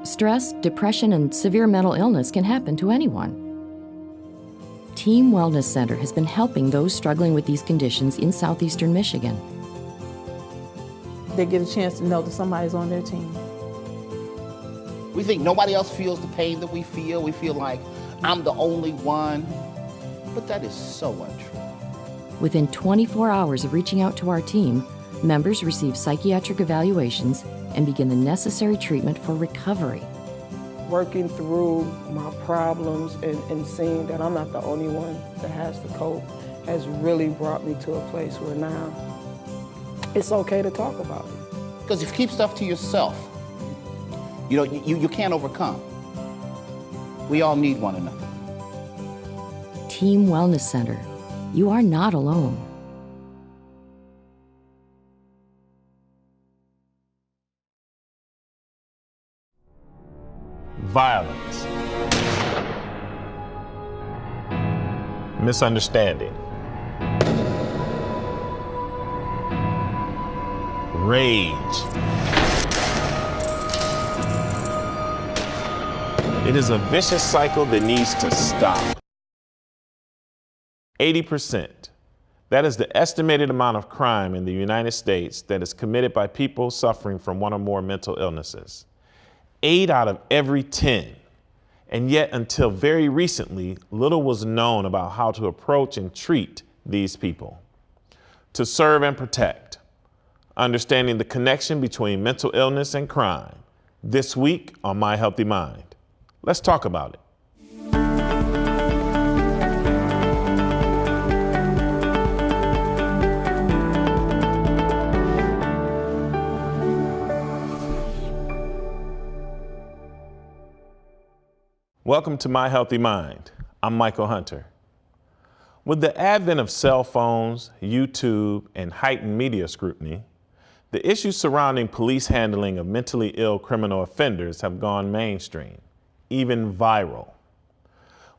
Stress, depression, and severe mental illness can happen to anyone. Team Wellness Center has been helping those struggling with these conditions in southeastern Michigan. They get a chance to know that somebody's on their team. We think nobody else feels the pain that we feel. We feel like I'm the only one, but that is so untrue. Within 24 hours of reaching out to our team, members receive psychiatric evaluations and begin the necessary treatment for recovery. Working through my problems and seeing that I'm not the only one that has to cope has really brought me to a place where now it's okay to talk about it. Because if you keep stuff to yourself, you can't overcome. We all need one another. Team Wellness Center. You are not alone. Violence, misunderstanding, rage. It is a vicious cycle that needs to stop. 80%. That is the estimated amount of crime in the United States that is committed by people suffering from one or more mental illnesses. 8 out of every 10. And yet, until very recently, little was known about how to approach and treat these people. To serve and protect. Understanding the connection between mental illness and crime. This week on My Healthy Mind. Let's talk about it. Welcome to My Healthy Mind. I'm Michael Hunter. With the advent of cell phones, YouTube, and heightened media scrutiny, the issues surrounding police handling of mentally ill criminal offenders have gone mainstream, even viral.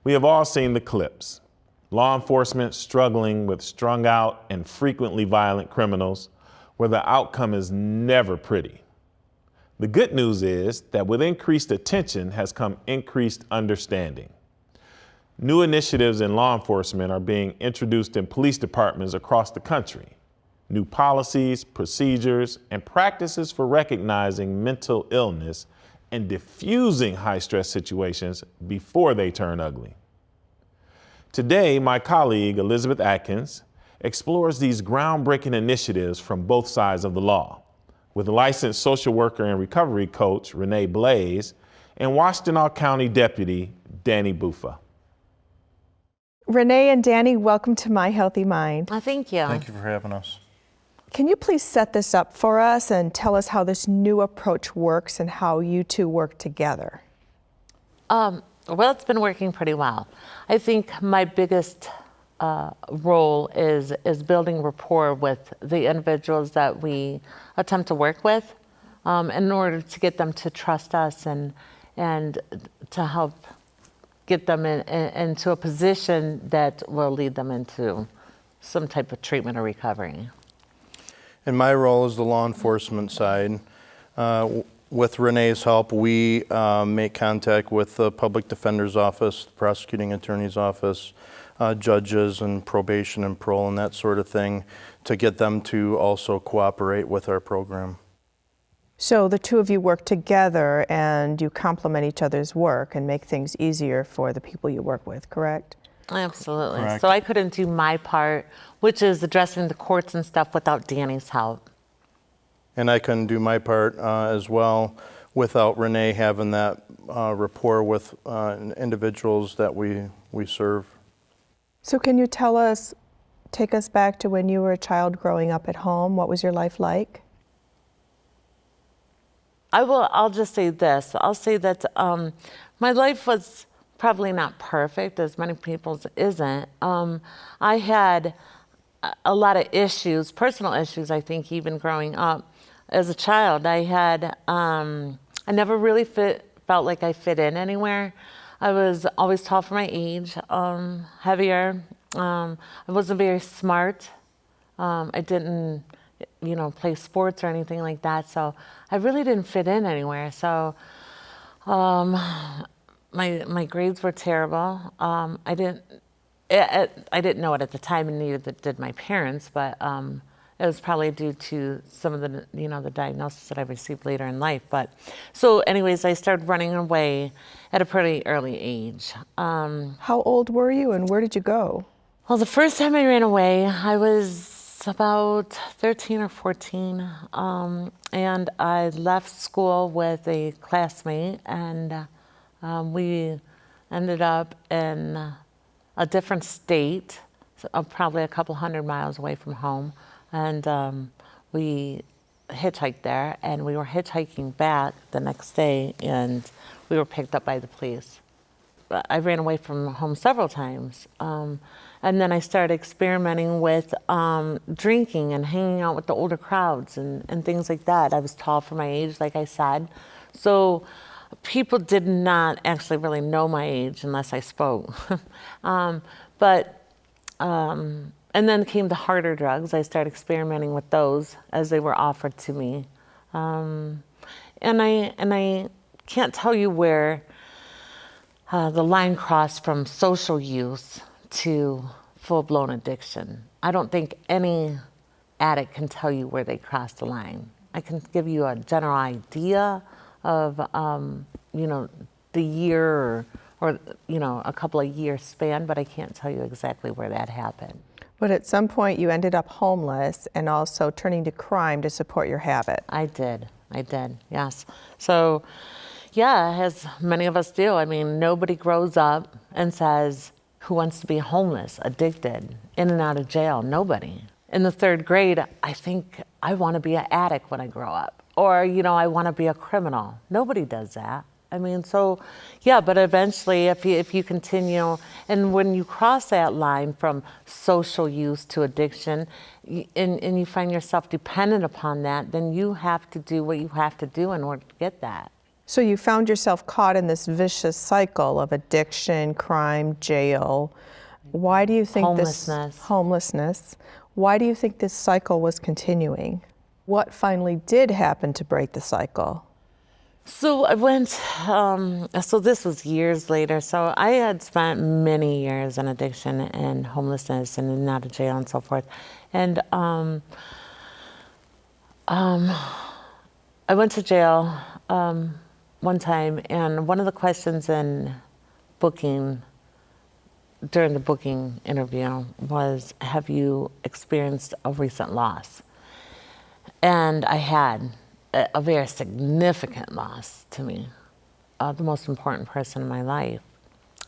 We have all seen the clips. Law enforcement struggling with strung out and frequently violent criminals, where the outcome is never pretty. The good news is that with increased attention has come increased understanding. New initiatives in law enforcement are being introduced in police departments across the country. New policies, procedures, and practices for recognizing mental illness and diffusing high-stress situations before they turn ugly. Today, my colleague, Elizabeth Atkins, explores these groundbreaking initiatives from both sides of the law, with licensed social worker and recovery coach Renee Blaze and Washtenaw County Deputy Danny Buffa. Renee and Danny, welcome to My Healthy Mind. Thank you. Thank you for having us. Can you please set this up for us and tell us how this new approach works and how you two work together? Well, it's been working pretty well. I think my biggest role is building rapport with the individuals that we attempt to work with in order to get them to trust us and to help get them into a position that will lead them into some type of treatment or recovery. And my role is the law enforcement side. With Renee's help, we make contact with the public defender's office, the prosecuting attorney's office, judges and probation and parole and that sort of thing to get them to also cooperate with our program. So the two of you work together and you complement each other's work and make things easier for the people you work with, correct? Absolutely. Correct. So I couldn't do my part, which is addressing the courts and stuff, without Danny's help. And I couldn't do my part as well without Renee having that rapport with individuals that we serve. So can you take us back to when you were a child growing up at home? What was your life like? I'll just say this. I'll say that my life was probably not perfect, as many people's isn't. I had a lot of issues, personal issues, I think, even growing up. As a child, I never really felt like I fit in anywhere. I was always tall for my age, heavier. I wasn't very smart. I didn't, play sports or anything like that. So I really didn't fit in anywhere. So My grades were terrible. I didn't know it at the time, and neither did my parents, but it was probably due to some of the, the diagnosis that I received later in life. But so anyways, I started running away at a pretty early age. How old were you and where did you go? Well, the first time I ran away, I was about 13 or 14, and I left school with a classmate, and we ended up in a different state, probably a couple 100 miles away from home, and we hitchhiked there, and we were hitchhiking back the next day, and we were picked up by the police. I ran away from home several times. And then I started experimenting with drinking and hanging out with the older crowds and things like that. I was tall for my age, like I said. So people did not actually really know my age unless I spoke. And then came the harder drugs. I started experimenting with those as they were offered to me. And I can't tell you where the line crossed from social use to full-blown addiction. I don't think any addict can tell you where they crossed the line. I can give you a general idea of, the year or a couple of years span, but I can't tell you exactly where that happened. But at some point you ended up homeless and also turning to crime to support your habit. I did, yes. So, yeah, as many of us do. I mean, nobody grows up and says, who wants to be homeless, addicted, in and out of jail? Nobody. In the 3rd grade, I think I want to be an addict when I grow up. Or, I want to be a criminal. Nobody does that. I mean, so, yeah, but eventually if you continue, and when you cross that line from social use to addiction, and you find yourself dependent upon that, then you have to do what you have to do in order to get that. So you found yourself caught in this vicious cycle of addiction, crime, jail. Why do you think homelessness? Why do you think this cycle was continuing? What finally did happen to break the cycle? So I went, so this was years later. So I had spent many years in addiction and homelessness and in and out of jail and so forth. And I went to jail one time, and one of the questions during the booking interview was, have you experienced a recent loss? And I had a very significant loss to me, the most important person in my life.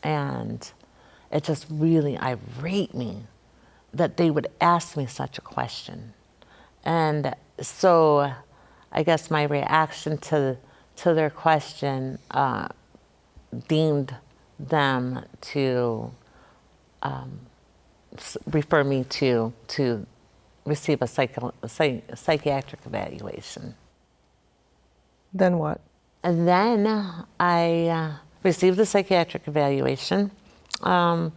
And it just really irate me that they would ask me such a question. And so I guess my reaction to their question deemed them to refer me to receive a psychiatric evaluation. Then what? And then I received the psychiatric evaluation. I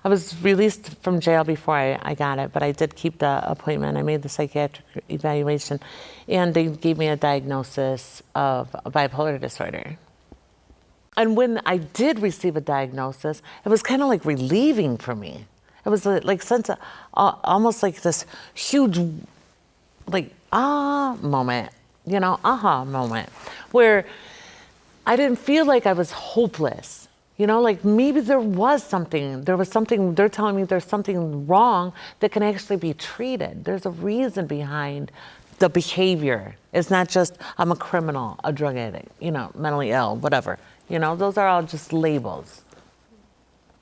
was released from jail before I got it, but I did keep the appointment. I made the psychiatric evaluation, and they gave me a diagnosis of a bipolar disorder. And when I did receive a diagnosis, it was kind of like relieving for me. It was like almost like this huge, like, moment, aha moment, where I didn't feel like I was hopeless. Like maybe there was something, they're telling me there's something wrong that can actually be treated. There's a reason behind the behavior. It's not just, I'm a criminal, a drug addict, mentally ill, whatever. Those are all just labels.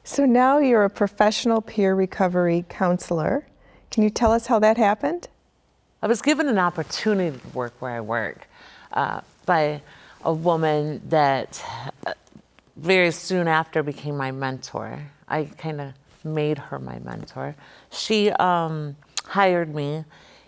So now you're a professional peer recovery counselor. Can you tell us how that happened? I was given an opportunity to work where I work by a woman that very soon after became my mentor. I kind of made her my mentor. She hired me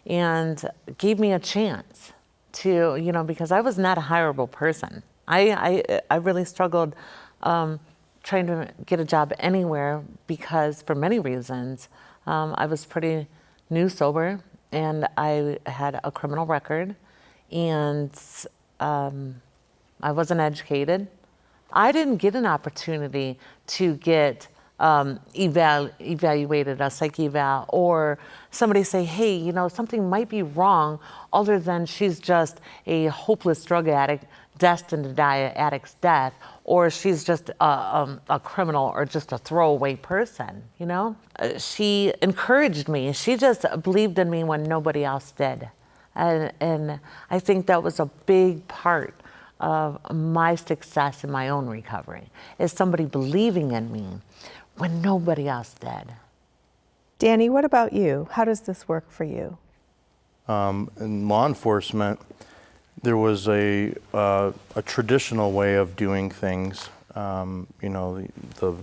and gave me a chance to, because I was not a hireable person. I really struggled trying to get a job anywhere because, for many reasons, I was pretty new sober, and I had a criminal record, and I wasn't educated. I didn't get an opportunity to get evaluated, a psych eval, or somebody say, hey, you know, something might be wrong, other than she's just a hopeless drug addict destined to die an addict's death, or she's just a criminal or just a throwaway person, you know? She encouraged me. She just believed in me when nobody else did. And I think that was a big part of my success in my own recovery, is somebody believing in me when nobody else did. Danny, what about you? How does this work for you? In law enforcement, there was a traditional way of doing things. You know, the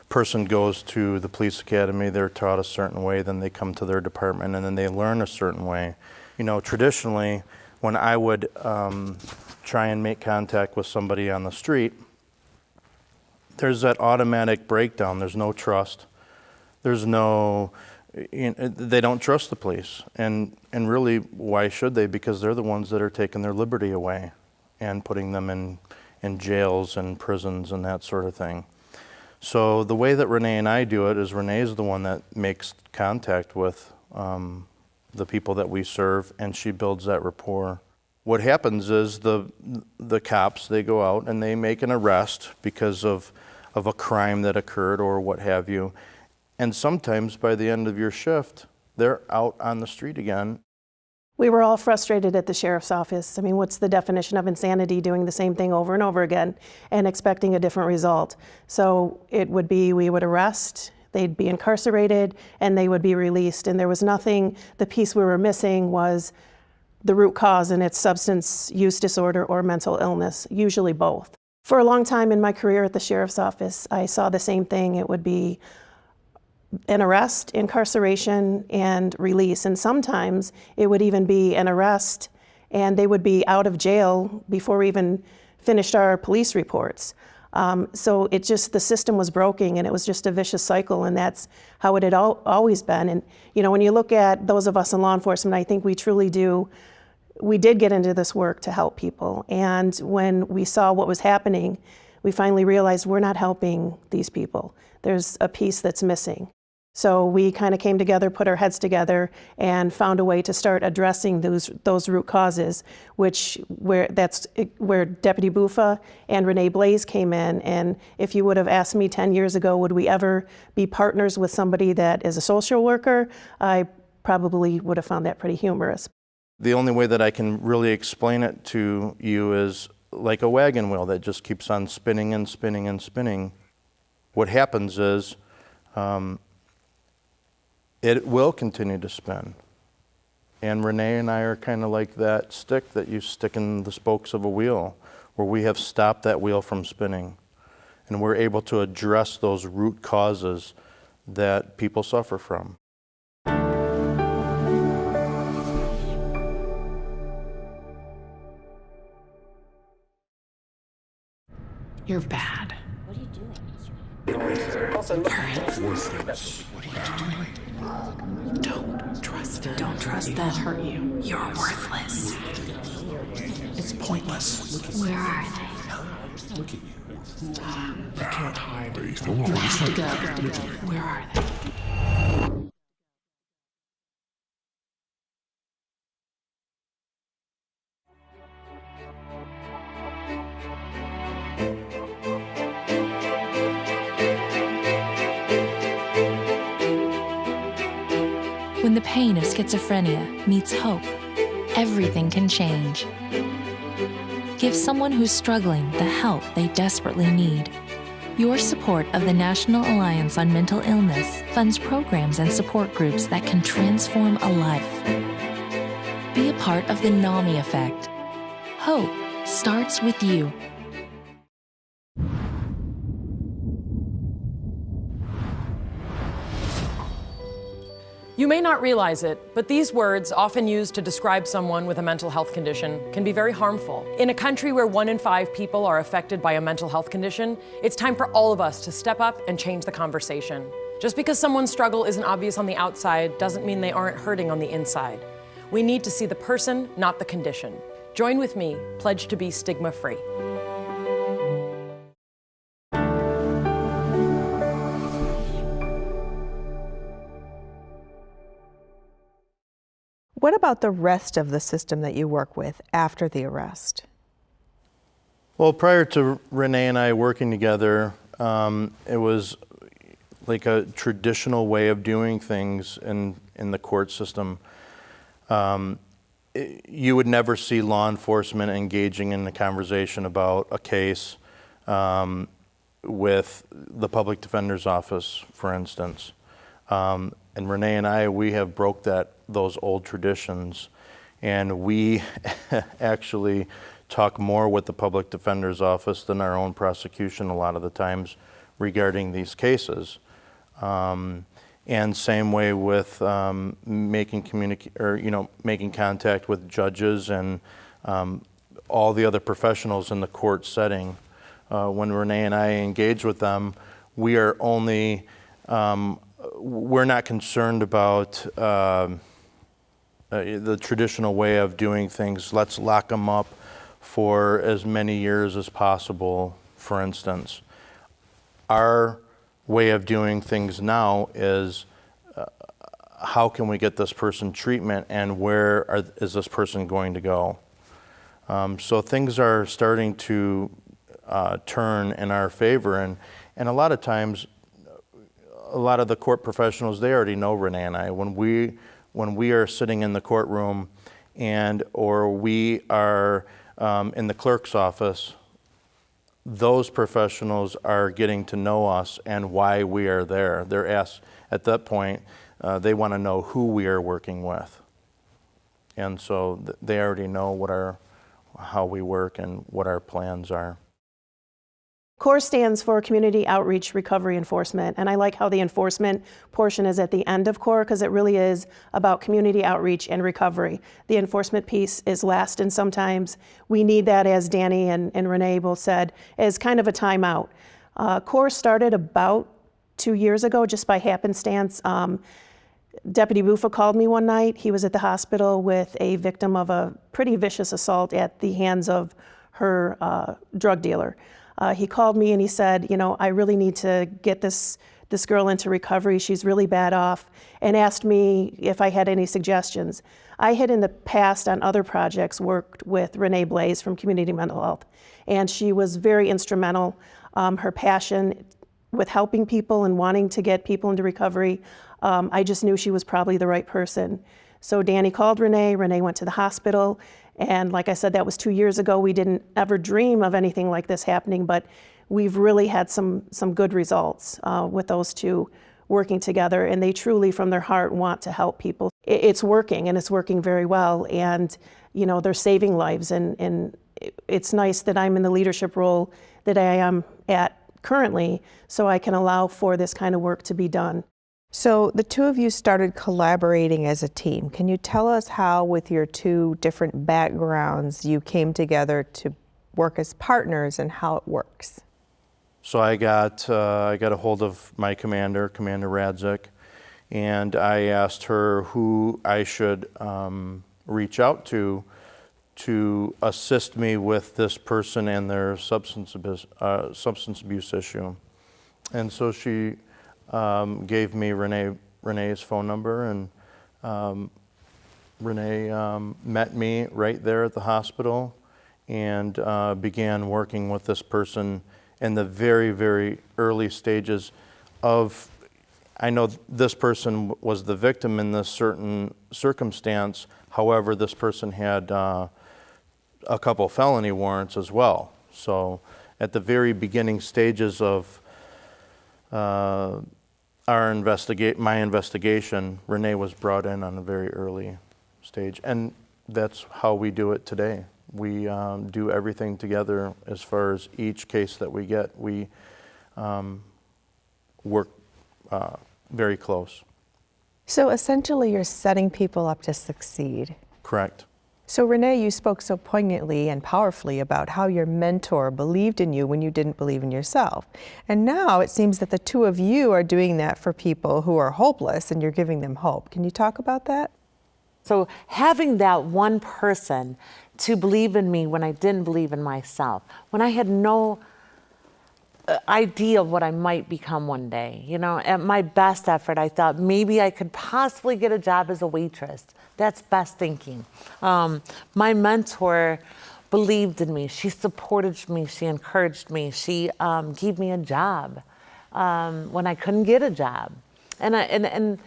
person goes to the police academy, they're taught a certain way, then they come to their department and then they learn a certain way. You know, traditionally, when I would try and make contact with somebody on the street, there's that automatic breakdown. There's no trust. There's no, they don't trust the police. And really, why should they? Because they're the ones that are taking their liberty away and putting them in jails and prisons and that sort of thing. So the way that Renee and I do it is Renee's the one that makes contact with the people that we serve, and she builds that rapport. What happens is the cops, they go out and they make an arrest because of a crime that occurred or what have you. And sometimes by the end of your shift, they're out on the street again. We were all frustrated at the sheriff's office. I mean, what's the definition of insanity, doing the same thing over and over again and expecting a different result? So it would be, we would arrest, they'd be incarcerated, and they would be released. And there was nothing, the piece we were missing was the root cause, and it's substance use disorder or mental illness, usually both. For a long time in my career at the sheriff's office, I saw the same thing. It would be an arrest, incarceration, and release. And sometimes it would even be an arrest and they would be out of jail before we even finished our police reports. So it just, the system was broken, and it was just a vicious cycle, and that's how it had always been. And you know, when you look at those of us in law enforcement, I think we truly do, we did get into this work to help people. And when we saw what was happening, we finally realized we're not helping these people. There's a piece that's missing. So we kind of came together, put our heads together, and found a way to start addressing those root causes, that's where Deputy Buffa and Renee Blaze came in. And if you would have asked me 10 years ago, would we ever be partners with somebody that is a social worker, I probably would have found that pretty humorous. The only way that I can really explain it to you is like a wagon wheel that just keeps on spinning and spinning and spinning. What happens is it will continue to spin. And Renee and I are kind of like that stick that you stick in the spokes of a wheel, where we have stopped that wheel from spinning. And we're able to address those root causes that people suffer from. You're bad. What are you doing? You're worthless. What are you doing? Don't trust it. Don't trust them. Hurt you. You're worthless. It's pointless. Where are they? Look at you. You can't hide. You have to go. Where are they? When the pain of schizophrenia meets hope, everything can change. Give someone who's struggling the help they desperately need. Your support of the National Alliance on Mental Illness funds programs and support groups that can transform a life. Be a part of the Namie effect. Hope starts with you. You may not realize it, but these words, often used to describe someone with a mental health condition, can be very harmful. In a country where 1 in 5 people are affected by a mental health condition, it's time for all of us to step up and change the conversation. Just because someone's struggle isn't obvious on the outside doesn't mean they aren't hurting on the inside. We need to see the person, not the condition. Join with me, pledge to be stigma-free. What about the rest of the system that you work with after the arrest? Well, prior to Renee and I working together, it was like a traditional way of doing things in the court system. You would never see law enforcement engaging in a conversation about a case with the public defender's office, for instance. And Renee and I, we have broke those old traditions, and we actually talk more with the public defender's office than our own prosecution a lot of the times regarding these cases. And same way with making contact with judges and all the other professionals in the court setting. When Renee and I engage with them, we are only, we're not concerned about the traditional way of doing things. Let's lock them up for as many years as possible, for instance. Our way of doing things now is how can we get this person treatment, and where is this person going to go? So things are starting to turn in our favor, and a lot of times, a lot of the court professionals, they already know Renee and I. When we are sitting in the courtroom or we are in the clerk's office, those professionals are getting to know us and why we are there. They're asked at that point, they want to know who we are working with. And so they already know how we work and what our plans are. CORE stands for Community Outreach Recovery Enforcement, and I like how the enforcement portion is at the end of CORE, because it really is about community outreach and recovery. The enforcement piece is last, and sometimes we need that, as Danny and Renee both said, as kind of a timeout. CORE started about 2 years ago, just by happenstance. Deputy Buffa called me one night. He was at the hospital with a victim of a pretty vicious assault at the hands of her drug dealer. He called me and he said, I really need to get this girl into recovery. She's really bad off, and asked me if I had any suggestions. I had in the past on other projects worked with Renee Blaze from Community Mental Health, and she was very instrumental. Her passion with helping people and wanting to get people into recovery, I just knew she was probably the right person. So Danny called Renee. Renee went to the hospital. And like I said, that was 2 years ago. We didn't ever dream of anything like this happening, but we've really had some good results with those two working together. And they truly, from their heart, want to help people. It's working, and it's working very well. And they're saving lives. And it's nice that I'm in the leadership role that I am at currently, so I can allow for this kind of work to be done. So the two of you started collaborating as a team. Can you tell us how, with your two different backgrounds, you came together to work as partners and how it works? So I got a hold of my Commander Radzik, and I asked her who I should reach out to assist me with this person and their substance abuse issue. And so she gave me Renee's phone number, and Renee met me right there at the hospital and began working with this person in the very, very early stages of, I know this person was the victim in this certain circumstance. However, this person had a couple felony warrants as well. So at the very beginning stages of my investigation, Renee was brought in on a very early stage, and that's how we do it today. We do everything together as far as each case that we get. We work very close. So essentially, you're setting people up to succeed. Correct. So Renee, you spoke so poignantly and powerfully about how your mentor believed in you when you didn't believe in yourself. And now it seems that the two of you are doing that for people who are hopeless, and you're giving them hope. Can you talk about that? So having that one person to believe in me when I didn't believe in myself, when I had no idea of what I might become one day. You know, at my best effort, I thought maybe I could possibly get a job as a waitress. That's best thinking. My mentor believed in me. She supported me. She encouraged me. She gave me a job when I couldn't get a job, and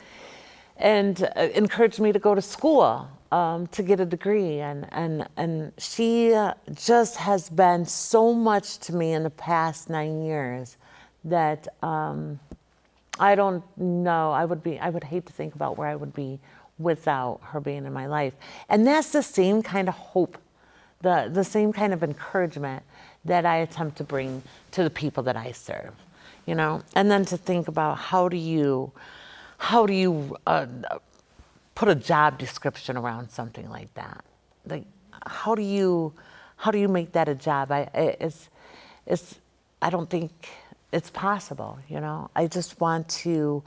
encouraged me to go to school to get a degree. And she just has been so much to me in the past 9 years that I don't know. I would hate to think about where I would be without her being in my life. And that's the same kind of hope, the same kind of encouragement that I attempt to bring to the people that I serve, you know? And then to think about how do you put a job description around something like that? Like, how do you make that a job? I don't think it's possible, you know? I just want to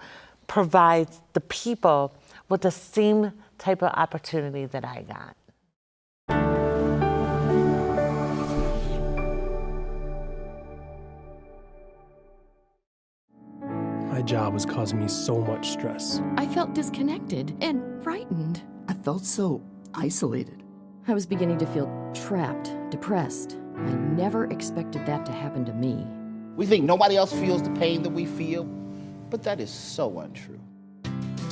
provide the people with the same type of opportunity that I got. My job was causing me so much stress. I felt disconnected and frightened. I felt so isolated. I was beginning to feel trapped, depressed. I never expected that to happen to me. We think nobody else feels the pain that we feel, but that is so untrue.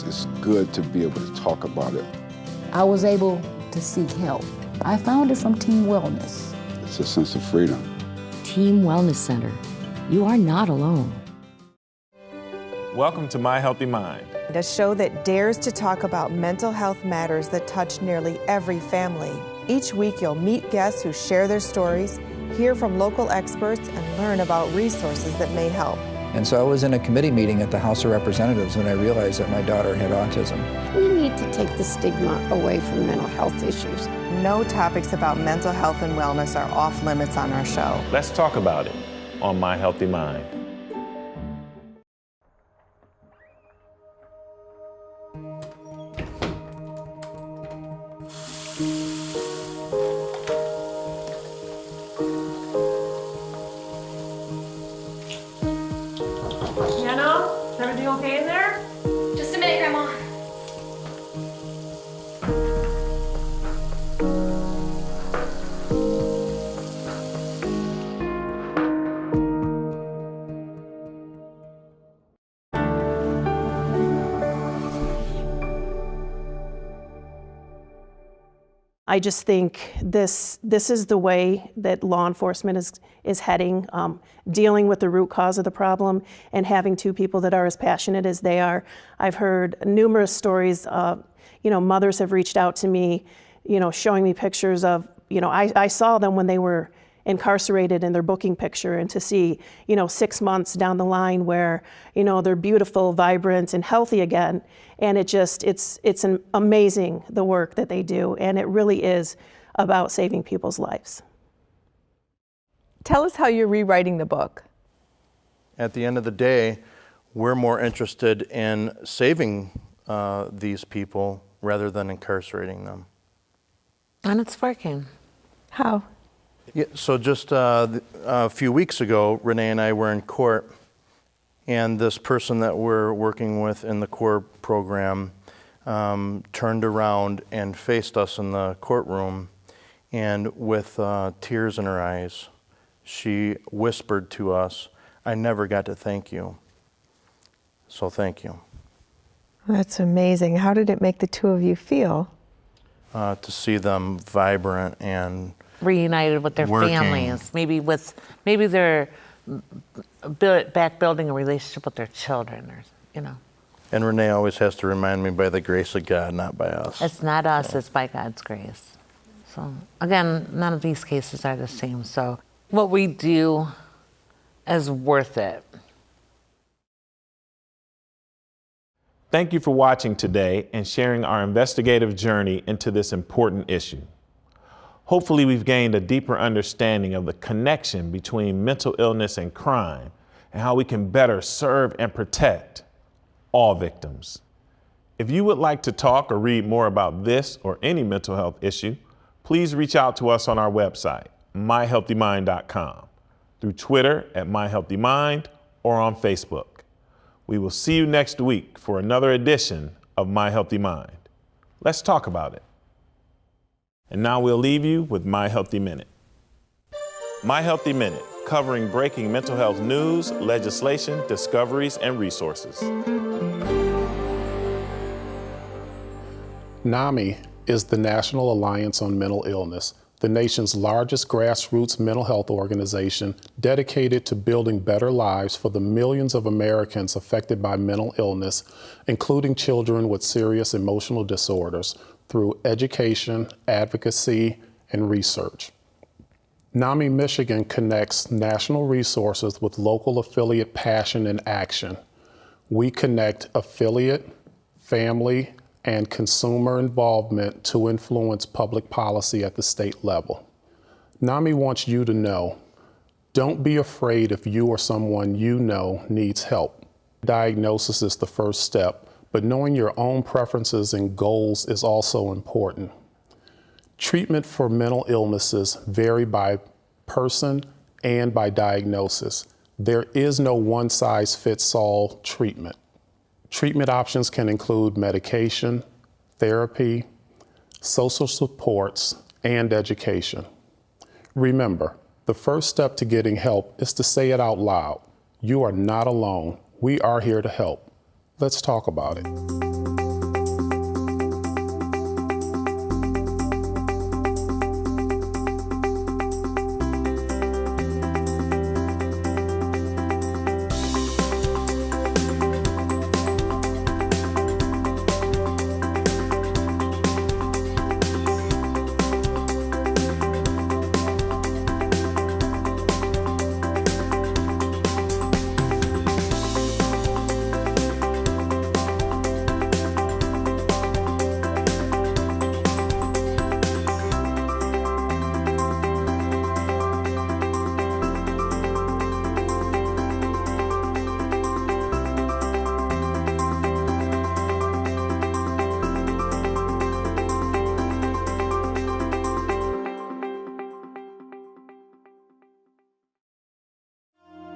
It's good to be able to talk about it. I was able to seek help. I found it from Team Wellness. It's a sense of freedom. Team Wellness Center. You are not alone. Welcome to My Healthy Mind, A show that dares to talk about mental health matters that touch nearly every family. Each week you'll meet guests who share their stories, hear from local experts, and learn about resources that may help. And so I was in a committee meeting at the House of Representatives when I realized that my daughter had autism. We need to take the stigma away from mental health issues. No topics about mental health and wellness are off limits on our show. Let's talk about it on My Healthy Mind. Is everything okay in there? Just a minute, Grandma. I just think this is the way that law enforcement is heading, dealing with the root cause of the problem and having two people that are as passionate as they are. I've heard numerous stories of, mothers have reached out to me, showing me pictures of, I saw them when they were incarcerated in their booking picture, and to see, 6 months down the line where, they're beautiful, vibrant, and healthy again. And it's amazing the work that they do, and it really is about saving people's lives. Tell us how you're rewriting the book. At the end of the day, we're more interested in saving these people rather than incarcerating them. And it's working. How? Yeah, so just a few weeks ago, Renee and I were in court, and this person that we're working with in the core program turned around and faced us in the courtroom, and with tears in her eyes, she whispered to us, "I never got to thank you, so thank you." That's amazing. How did it make the two of you feel? To see them vibrant and reunited with their families, maybe they're back building a relationship with their children, or And Renee always has to remind me, by the grace of God, not by us. It's not us, it's by God's grace. So again, none of these cases are the same. So what we do is worth it. Thank you for watching today and sharing our investigative journey into this important issue. Hopefully we've gained a deeper understanding of the connection between mental illness and crime and how we can better serve and protect all victims. If you would like to talk or read more about this or any mental health issue, please reach out to us on our website, myhealthymind.com. through Twitter at MyHealthyMind or on Facebook. We will see you next week for another edition of My Healthy Mind. Let's talk about it. And now we'll leave you with My Healthy Minute. My Healthy Minute, covering breaking mental health news, legislation, discoveries, and resources. Namie is the National Alliance on Mental Illness, the nation's largest grassroots mental health organization dedicated to building better lives for the millions of Americans affected by mental illness, including children with serious emotional disorders, through education, advocacy, and research. Namie Michigan connects national resources with local affiliate passion and action. We connect affiliate, family, and consumer involvement to influence public policy at the state level. Namie wants you to know, don't be afraid if you or someone you know needs help. Diagnosis is the first step, but knowing your own preferences and goals is also important. Treatment for mental illnesses vary by person and by diagnosis. There is no one-size-fits-all treatment. Treatment options can include medication, therapy, social supports, and education. Remember, the first step to getting help is to say it out loud. You are not alone. We are here to help. Let's talk about it.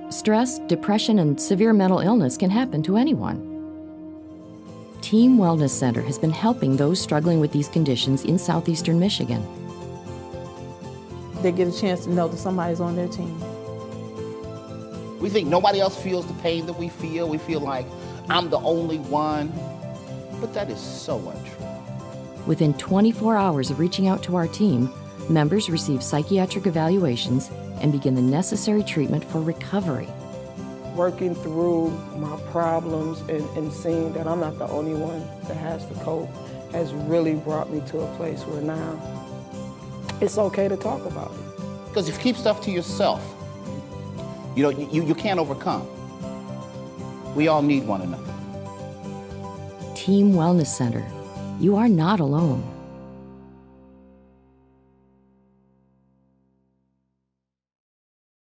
Stress, depression, and severe mental illness can happen to anyone. Team Wellness Center has been helping those struggling with these conditions in southeastern Michigan. They get a chance to know that somebody's on their team. We think nobody else feels the pain that we feel. We feel like I'm the only one. But that is so untrue. Within 24 hours of reaching out to our team, members receive psychiatric evaluations and begin the necessary treatment for recovery. Working through my problems and seeing that I'm not the only one that has to cope has really brought me to a place where now it's okay to talk about it. Because if you keep stuff to yourself, you can't overcome. We all need one another. Team Wellness Center. You are not alone.